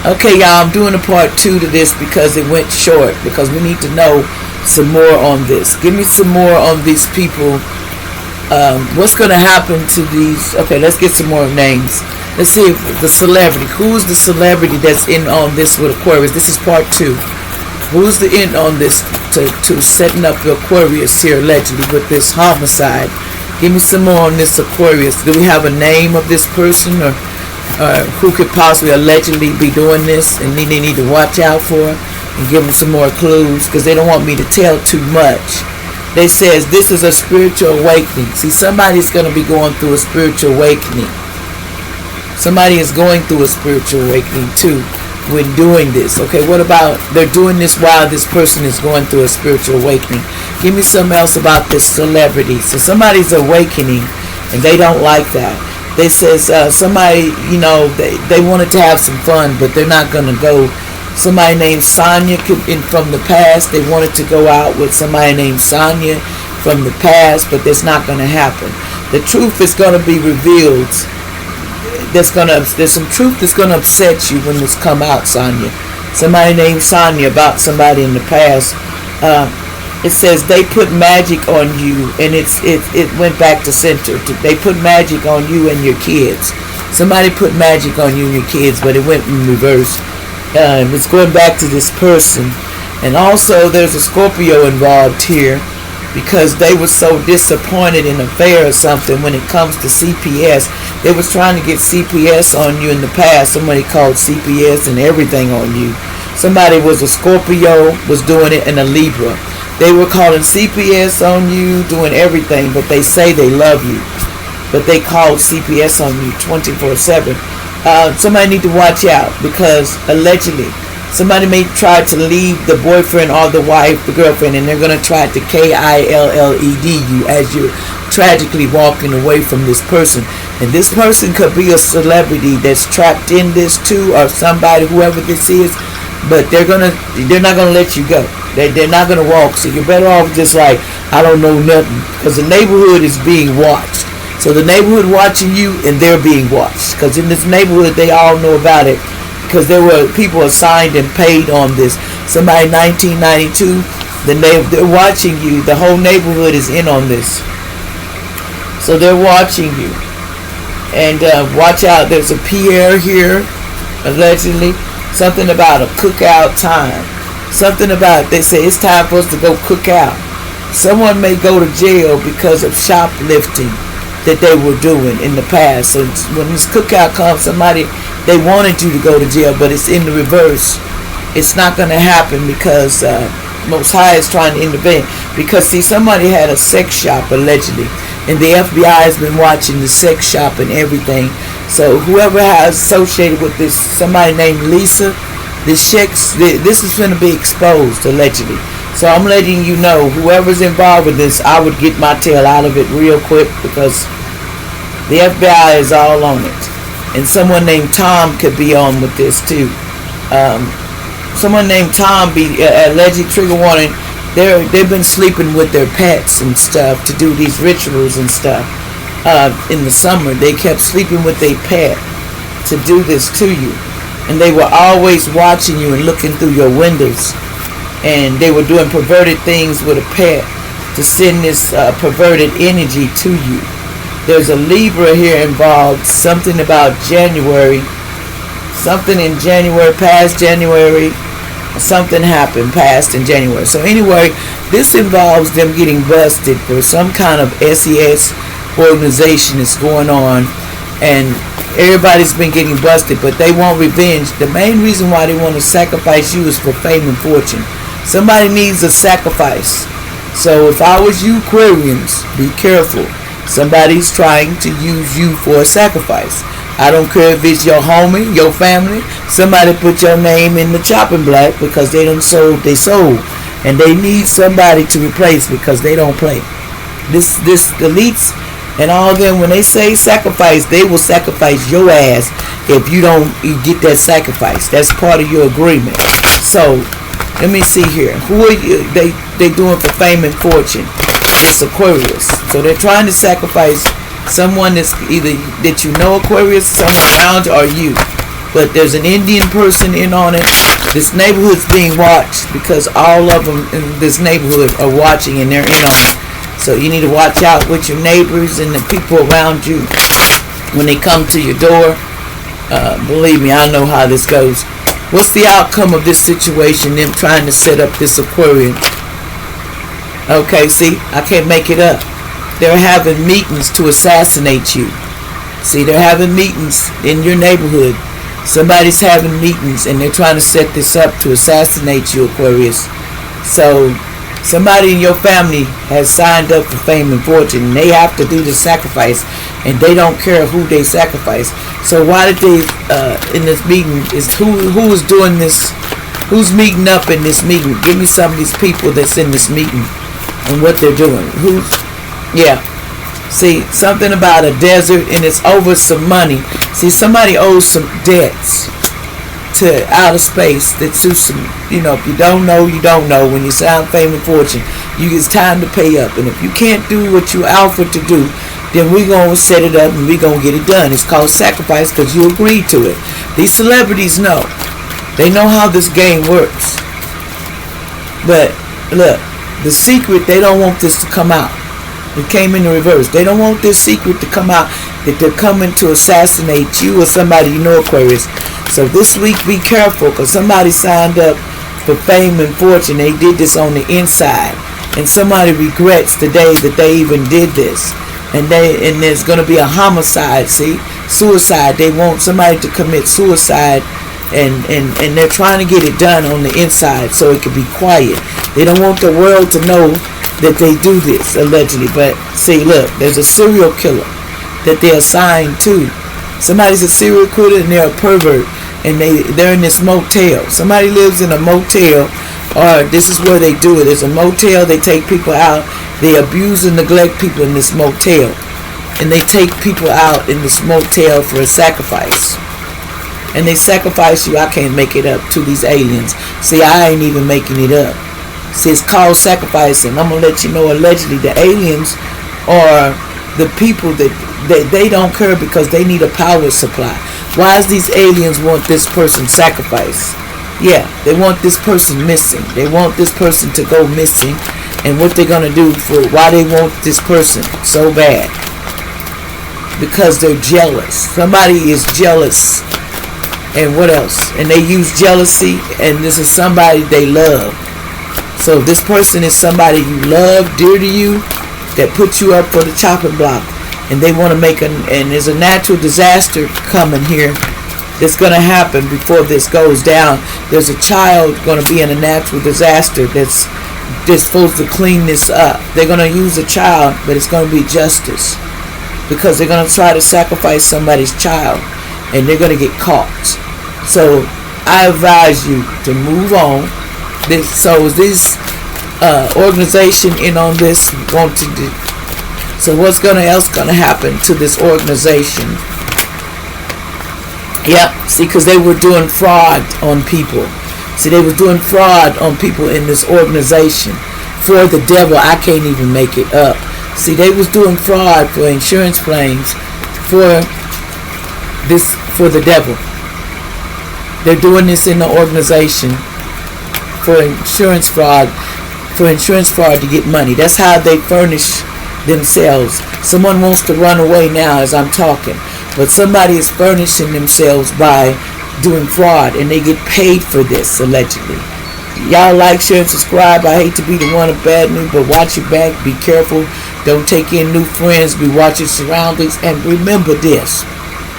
Okay, y'all, I'm doing a part 2 to this because it went short, because we need to know some more on this. Give me some more on these people. What's going to happen to these? Okay, let's get some more names. Let's see if the celebrity. Who's the celebrity that's in on this with Aquarius? This is part 2. Who's the in on this to setting up the Aquarius here allegedly with this homicide? Give me some more on this Aquarius. Do we have a name of this person, or who could possibly allegedly be doing this and they need to watch out for, and give them some more clues, because they don't want me to tell too much. They says this is a spiritual awakening. See, somebody's going to be going through a spiritual awakening. Somebody is going through a spiritual awakening too when doing this. Okay, what about they're doing this while this person is going through a spiritual awakening? Give me something else about this celebrity. So somebody's awakening and they don't like that. They says somebody, they wanted to have some fun, but they're not going to go. Somebody named Sonia from the past, they wanted to go out with somebody named Sonia from the past, but that's not going to happen. The truth is going to be revealed. There's some truth that's going to upset you when this come out, Sonia. Somebody named Sonia about somebody in the past. It says they put magic on you, and it went back to center. They put magic on you and your kids. Somebody put magic on you and your kids, but it went in reverse. It's going back to this person. And also there's a Scorpio involved here, because they were so disappointed in a fair or something when it comes to CPS. They was trying to get CPS on you in the past. Somebody called CPS and everything on you. Somebody was a Scorpio, was doing it, and a Libra. They were calling CPS on you, doing everything, but they say they love you. But they called CPS on you 24/7. Somebody need to watch out, because allegedly somebody may try to leave the boyfriend or the wife, the girlfriend, and they're going to try to KILLED you as you're tragically walking away from this person. And this person could be a celebrity that's trapped in this too, or somebody, whoever this is, but they're not going to let you go. They're not going to walk. So you're better off just like, I don't know nothing, because the neighborhood is being watched. So the neighborhood watching you, and they're being watched, because in this neighborhood they all know about it, because there were people assigned and paid on this. Somebody 1992, they're watching you. The whole neighborhood is in on this, so they're watching you. And watch out. There's a Pierre here, allegedly. Something about a cookout time. Something about, they say it's time for us to go cook out. Someone may go to jail because of shoplifting that they were doing in the past. So when this cookout comes, they wanted you to go to jail, but it's in the reverse. It's not going to happen, because Most High is trying to intervene. Because see, somebody had a sex shop allegedly, and the FBI has been watching the sex shop and everything. So whoever has associated with this, somebody named Lisa, this is going to be exposed allegedly. So I'm letting you know, whoever's involved with this, I would get my tail out of it real quick, because the FBI is all on it. And someone named Tom could be on with this too. Someone named Tom be alleged, trigger warning. They've been sleeping with their pets and stuff to do these rituals and stuff. In the summer, they kept sleeping with their pet to do this to you, and they were always watching you and looking through your windows. And they were doing perverted things with a pet to send this perverted energy to you. There's a Libra here involved. Something about January. Something in January, past January. Something happened past in January. So anyway, this involves them getting busted for some kind of SES organization that's going on. And everybody's been getting busted, but they want revenge. The main reason why they want to sacrifice you is for fame and fortune. Somebody needs a sacrifice. So if I was you, Aquarians, be careful. Somebody's trying to use you for a sacrifice. I don't care if it's your homie, your family. Somebody put your name in the chopping block because they done sold their soul, and they need somebody to replace, because they don't play. This elites and all them, when they say sacrifice, they will sacrifice your ass if you get that sacrifice. That's part of your agreement. So let me see here. Who are you? They doing for fame and fortune. It's Aquarius. So they're trying to sacrifice someone that's either that you know, Aquarius, someone around you, or you. but there's an Indian person in on it. This neighborhood's being watched because all of them in this neighborhood are watching and they're in on it. So you need to watch out with your neighbors and the people around you when they come to your door. Believe me, I know how this goes. What's the outcome of this situation, them trying to set up this aquarium? Okay, see, I can't make it up. They're having meetings to assassinate you. See, they're having meetings in your neighborhood. Somebody's having meetings and they're trying to set this up to assassinate you, Aquarius. So somebody in your family has signed up for fame and fortune, and they have to do the sacrifice, and they don't care who they sacrifice. So why did they in this meeting is who is doing this? Who's meeting up in this meeting? Give me some of these people that's in this meeting and what they're doing. Yeah. See, something about a desert, and it's over some money. See, somebody owes some debts to outer space. That's some, if you don't know, you don't know. When you sound fame and fortune, it's time to pay up. And if you can't do what you offered to do, then we're going to set it up and we're going to get it done. It's called sacrifice because you agreed to it. These celebrities know. They know how this game works. But, look, the secret, they don't want this to come out. It came in the reverse. They don't want this secret to come out, that they're coming to assassinate you or somebody you know, Aquarius. So this week, be careful, because somebody signed up for fame and fortune. They did this on the inside, and somebody regrets the day that they even did this. And there's going to be a homicide. See, suicide. They want somebody to commit suicide, and they're trying to get it done on the inside so it can be quiet. They don't want the world to know that they do this, allegedly. But see, look, there's a serial killer that they're assigned to. Somebody's a serial killer and they're a pervert, and they're in this motel. Somebody lives in a motel, or this is where they do it. There's a motel. They take people out. They abuse and neglect people in this motel, and they take people out in this motel for a sacrifice. And they sacrifice you. I can't make it up, to these aliens. See, I ain't even making it up. See, it's called sacrifice, and I'm going to let you know, allegedly, the aliens are the people that they don't care because they need a power supply. Why does these aliens want this person sacrificed? Yeah, they want this person missing. They want this person to go missing, and what they're going to do for why they want this person so bad. Because they're jealous. Somebody is jealous. And what else? And they use jealousy, and this is somebody they love. So this person is somebody you love, dear to you, that put you up for the chopping block. And they want to and there's a natural disaster coming here that's going to happen before this goes down. There's a child going to be in a natural disaster that's supposed to clean this up. They're going to use a child, but it's going to be justice. Because they're going to try to sacrifice somebody's child, and they're going to get caught. So I advise you to move on. So is this organization in on this? So what's else gonna happen to this organization? Yep. See, because they were doing fraud on people. See, they were doing fraud on people in this organization for the devil. I can't even make it up. See, they was doing fraud for insurance claims for the devil. They're doing this in the organization for insurance fraud to get money. That's how they furnish themselves. Someone wants to run away now as I'm talking, but somebody is furnishing themselves by doing fraud, and they get paid for this, allegedly. Y'all like, share, and subscribe. I hate to be the one of bad news, but watch your back. Be careful. Don't take in new friends. Be watching surroundings, and remember this.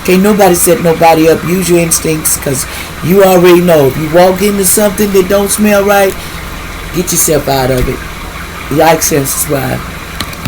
Can't nobody set nobody up. Use your instincts, because you already know. If you walk into something that don't smell right, get yourself out of it. Like, share, and subscribe.